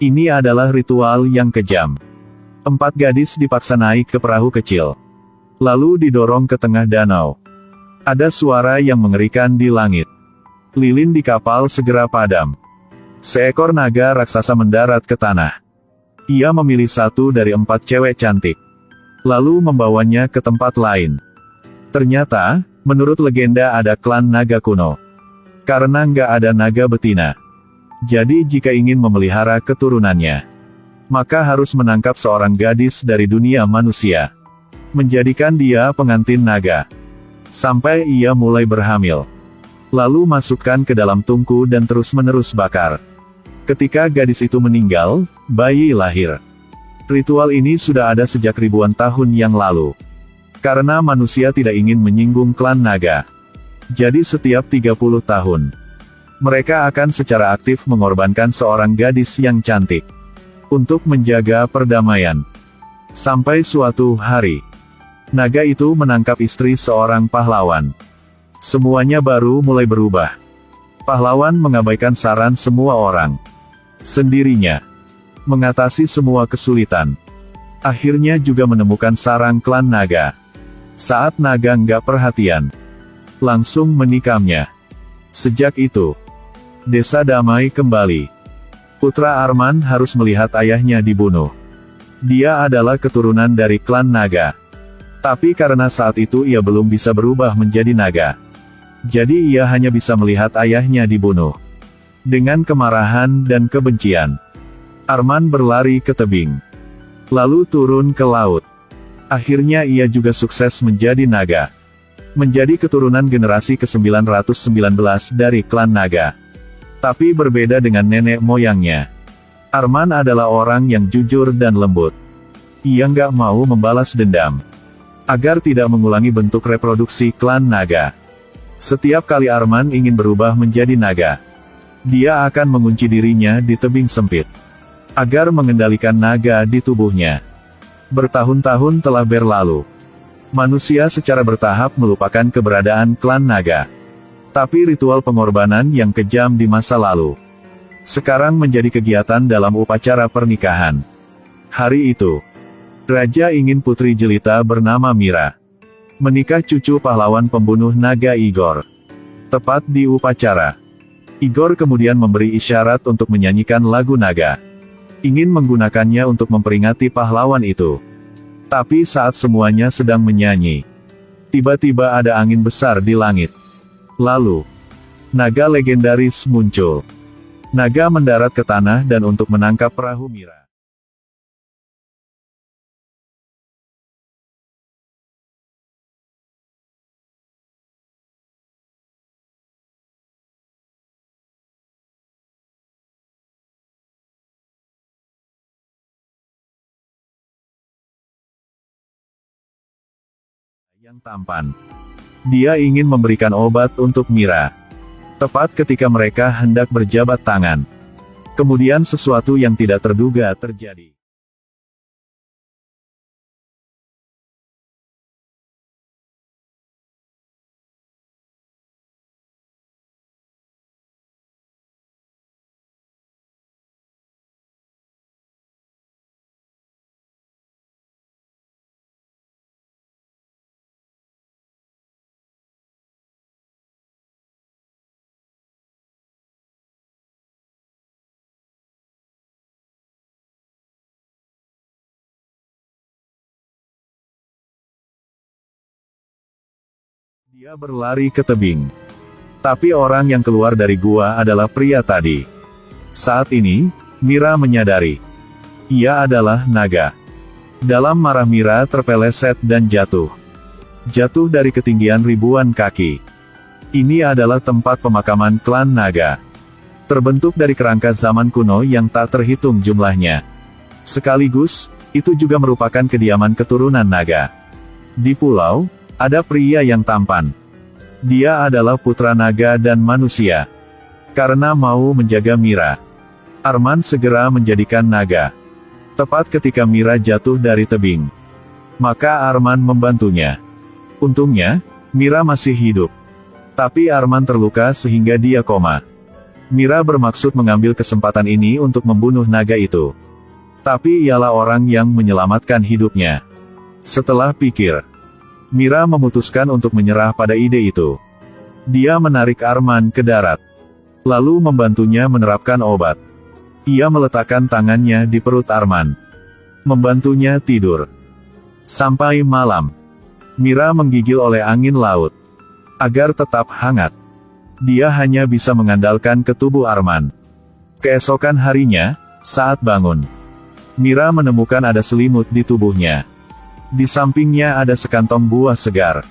Ini adalah ritual yang kejam. 4 gadis dipaksa naik ke perahu kecil. Lalu didorong ke tengah danau. Ada suara yang mengerikan di langit. Lilin di kapal segera padam. Seekor naga raksasa mendarat ke tanah. Ia memilih 1 dari 4 cewek cantik. Lalu membawanya ke tempat lain. Ternyata, menurut legenda ada klan naga kuno. Karena nggak ada naga betina. Jadi jika ingin memelihara keturunannya, maka harus menangkap seorang gadis dari dunia manusia. Menjadikan dia pengantin naga. Sampai ia mulai berhamil. Lalu masukkan ke dalam tungku dan terus-menerus bakar. Ketika gadis itu meninggal, bayi lahir. Ritual ini sudah ada sejak ribuan tahun yang lalu. Karena manusia tidak ingin menyinggung klan naga. Jadi setiap 30 tahun, mereka akan secara aktif mengorbankan seorang gadis yang cantik. Untuk menjaga perdamaian. Sampai suatu hari, naga itu menangkap istri seorang pahlawan. Semuanya baru mulai berubah. Pahlawan mengabaikan saran semua orang. Sendirinya. Mengatasi semua kesulitan. Akhirnya juga menemukan sarang klan naga. Saat naga nggak perhatian, langsung menikamnya. Sejak itu, desa damai kembali. Putra Arman harus melihat ayahnya dibunuh. Dia adalah keturunan dari klan naga. Tapi karena saat itu ia belum bisa berubah menjadi naga. Jadi ia hanya bisa melihat ayahnya dibunuh. Dengan kemarahan dan kebencian, Arman berlari ke tebing. Lalu turun ke laut. Akhirnya ia juga sukses menjadi naga. Menjadi keturunan generasi ke-919 dari klan naga. Tapi berbeda dengan nenek moyangnya. Arman adalah orang yang jujur dan lembut. Ia nggak mau membalas dendam. Agar tidak mengulangi bentuk reproduksi klan naga. Setiap kali Arman ingin berubah menjadi naga, dia akan mengunci dirinya di tebing sempit. Agar mengendalikan naga di tubuhnya. Bertahun-tahun telah berlalu. Manusia secara bertahap melupakan keberadaan klan naga. Tapi ritual pengorbanan yang kejam di masa lalu, sekarang menjadi kegiatan dalam upacara pernikahan. Hari itu, Raja ingin putri jelita bernama Mira menikah cucu pahlawan pembunuh naga Igor. Tepat di upacara, Igor kemudian memberi isyarat untuk menyanyikan lagu naga. Ingin menggunakannya untuk memperingati pahlawan itu. Tapi saat semuanya sedang menyanyi, tiba-tiba ada angin besar di langit. Lalu, naga legendaris muncul. Naga mendarat ke tanah dan untuk menangkap perahu Mira. Yang tampan. Dia ingin memberikan obat untuk Mira. Tepat ketika mereka hendak berjabat tangan. Kemudian sesuatu yang tidak terduga terjadi. Dia berlari ke tebing. Tapi orang yang keluar dari gua adalah pria tadi. Saat ini, Mira menyadari. Ia adalah naga. Dalam marah Mira terpeleset dan jatuh. Jatuh dari ketinggian ribuan kaki. Ini adalah tempat pemakaman klan naga. Terbentuk dari kerangka zaman kuno yang tak terhitung jumlahnya. Sekaligus, itu juga merupakan kediaman keturunan naga. Di pulau, ada pria yang tampan. Dia adalah putra naga dan manusia. Karena mau menjaga Mira, Arman segera menjadikan naga. Tepat ketika Mira jatuh dari tebing, maka Arman membantunya. Untungnya, Mira masih hidup. Tapi Arman terluka sehingga dia koma. Mira bermaksud mengambil kesempatan ini untuk membunuh naga itu. Tapi ialah orang yang menyelamatkan hidupnya. Setelah pikir, Mira memutuskan untuk menyerah pada ide itu. Dia menarik Arman ke darat, lalu membantunya menerapkan obat. Ia meletakkan tangannya di perut Arman, membantunya tidur. Sampai malam, Mira menggigil oleh angin laut. Agar tetap hangat, dia hanya bisa mengandalkan ke tubuh Arman. Keesokan harinya, saat bangun, Mira menemukan ada selimut di tubuhnya. Di sampingnya ada sekantong buah segar.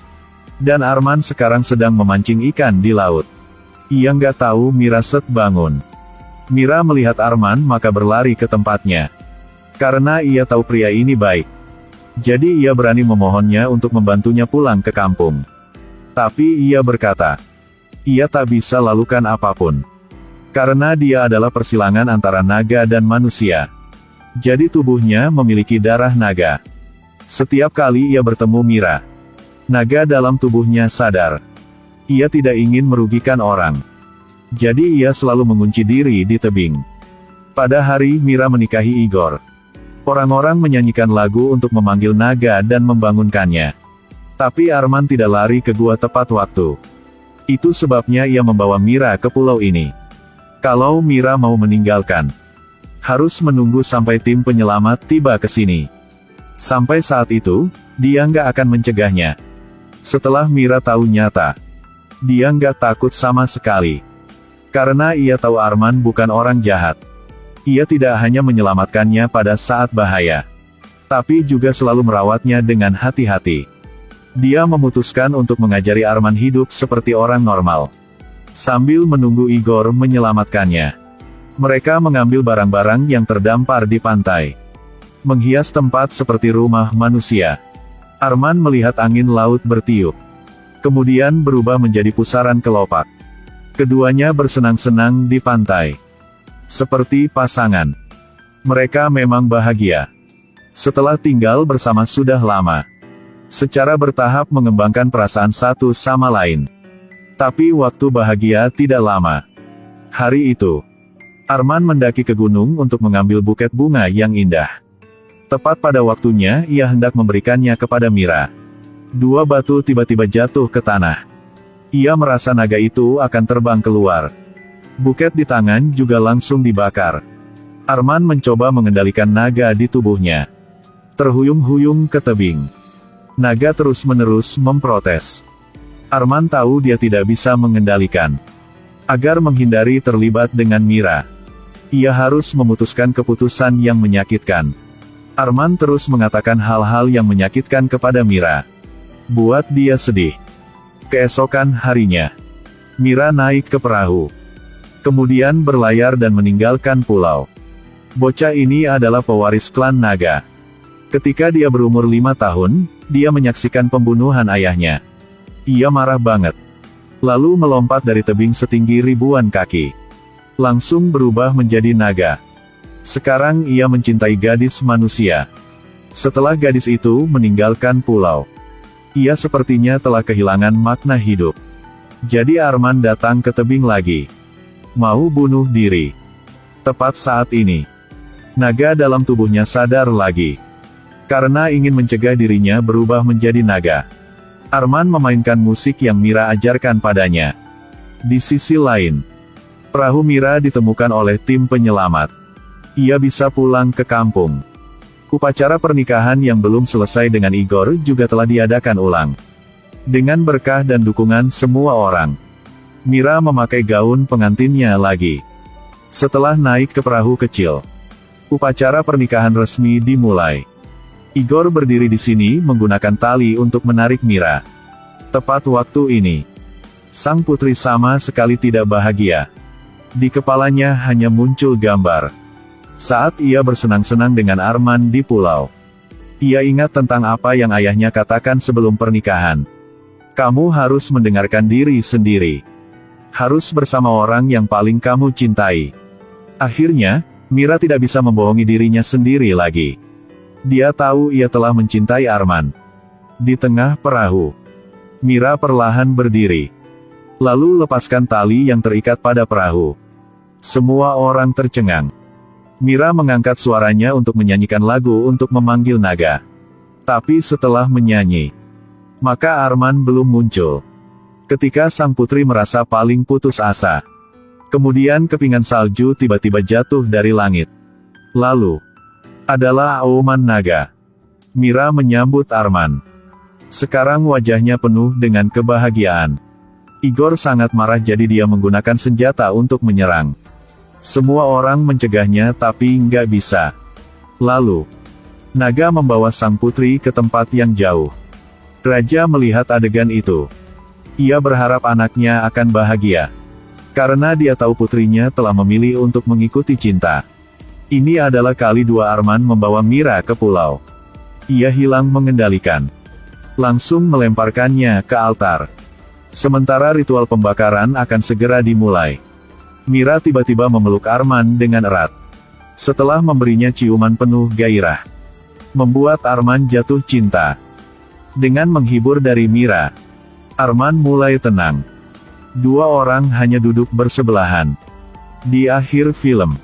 Dan Arman sekarang sedang memancing ikan di laut. Ia nggak tahu Mira bangun. Mira melihat Arman maka berlari ke tempatnya. Karena ia tahu pria ini baik. Jadi ia berani memohonnya untuk membantunya pulang ke kampung. Tapi ia berkata, ia tak bisa lakukan apapun. Karena dia adalah persilangan antara naga dan manusia. Jadi tubuhnya memiliki darah naga. Setiap kali ia bertemu Mira, naga dalam tubuhnya sadar. Ia tidak ingin merugikan orang. Jadi ia selalu mengunci diri di tebing. Pada hari Mira menikahi Igor, orang-orang menyanyikan lagu untuk memanggil naga dan membangunkannya. Tapi Arman tidak lari ke gua tepat waktu. Itu sebabnya ia membawa Mira ke pulau ini. Kalau Mira mau meninggalkan, harus menunggu sampai tim penyelamat tiba ke sini. Sampai saat itu, dia nggak akan mencegahnya. Setelah Mira tahu nyata, dia nggak takut sama sekali. Karena ia tahu Arman bukan orang jahat. Ia tidak hanya menyelamatkannya pada saat bahaya, tapi juga selalu merawatnya dengan hati-hati. Dia memutuskan untuk mengajari Arman hidup seperti orang normal. Sambil menunggu Igor menyelamatkannya, mereka mengambil barang-barang yang terdampar di pantai, menghias tempat seperti rumah manusia. Arman melihat angin laut bertiup, kemudian berubah menjadi pusaran kelopak. Keduanya bersenang-senang di pantai, seperti pasangan. Mereka memang bahagia. Setelah tinggal bersama sudah lama, secara bertahap mengembangkan perasaan satu sama lain. Tapi waktu bahagia tidak lama. Hari itu, Arman mendaki ke gunung untuk mengambil buket bunga yang indah. Tepat pada waktunya ia hendak memberikannya kepada Mira. Dua batu tiba-tiba jatuh ke tanah. Ia merasa naga itu akan terbang keluar. Buket di tangan juga langsung dibakar. Arman mencoba mengendalikan naga di tubuhnya. Terhuyung-huyung ke tebing. Naga terus-menerus memprotes. Arman tahu dia tidak bisa mengendalikan. Agar menghindari terlibat dengan Mira, ia harus memutuskan keputusan yang menyakitkan. Arman terus mengatakan hal-hal yang menyakitkan kepada Mira, buat dia sedih. Keesokan harinya, Mira naik ke perahu, kemudian berlayar dan meninggalkan pulau. Bocah ini adalah pewaris klan naga. Ketika dia berumur 5 tahun, dia menyaksikan pembunuhan ayahnya. Ia marah banget. Lalu melompat dari tebing setinggi ribuan kaki. Langsung berubah menjadi naga. Sekarang ia mencintai gadis manusia. Setelah gadis itu meninggalkan pulau, ia sepertinya telah kehilangan makna hidup. Jadi Arman datang ke tebing lagi, mau bunuh diri. Tepat saat ini, naga dalam tubuhnya sadar lagi. Karena ingin mencegah dirinya berubah menjadi naga, Arman memainkan musik yang Mira ajarkan padanya. Di sisi lain, perahu Mira ditemukan oleh tim penyelamat. Ia bisa pulang ke kampung. Upacara pernikahan yang belum selesai dengan Igor juga telah diadakan ulang. Dengan berkah dan dukungan semua orang, Mira memakai gaun pengantinnya lagi. Setelah naik ke perahu kecil, upacara pernikahan resmi dimulai. Igor berdiri di sini menggunakan tali untuk menarik Mira. Tepat waktu ini, sang putri sama sekali tidak bahagia. Di kepalanya hanya muncul gambar saat ia bersenang-senang dengan Arman di pulau. Ia ingat tentang apa yang ayahnya katakan sebelum pernikahan. Kamu harus mendengarkan diri sendiri. Harus bersama orang yang paling kamu cintai. Akhirnya, Mira tidak bisa membohongi dirinya sendiri lagi. Dia tahu ia telah mencintai Arman. Di tengah perahu, Mira perlahan berdiri. Lalu lepaskan tali yang terikat pada perahu. Semua orang tercengang. Mira mengangkat suaranya untuk menyanyikan lagu untuk memanggil naga. Tapi setelah menyanyi, maka Arman belum muncul. Ketika sang putri merasa paling putus asa, kemudian kepingan salju tiba-tiba jatuh dari langit. Lalu, adalah auman naga. Mira menyambut Arman. Sekarang wajahnya penuh dengan kebahagiaan. Igor sangat marah jadi dia menggunakan senjata untuk menyerang. Semua orang mencegahnya tapi nggak bisa. Lalu, naga membawa sang putri ke tempat yang jauh. Raja melihat adegan itu. Ia berharap anaknya akan bahagia. Karena dia tahu putrinya telah memilih untuk mengikuti cinta. Ini adalah kali dua Arman membawa Mira ke pulau. Ia hilang mengendalikan. Langsung melemparkannya ke altar. Sementara ritual pembakaran akan segera dimulai. Mira tiba-tiba memeluk Arman dengan erat. Setelah memberinya ciuman penuh gairah, membuat Arman jatuh cinta. Dengan menghibur dari Mira, Arman mulai tenang. Dua orang hanya duduk bersebelahan. Di akhir film,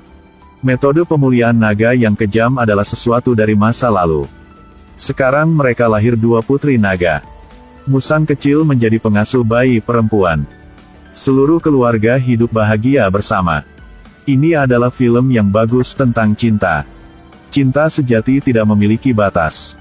metode pemulihan naga yang kejam adalah sesuatu dari masa lalu. Sekarang mereka lahir dua putri naga. Musang kecil menjadi pengasuh bayi perempuan. Seluruh keluarga hidup bahagia bersama. Ini adalah film yang bagus tentang cinta. Cinta sejati tidak memiliki batas.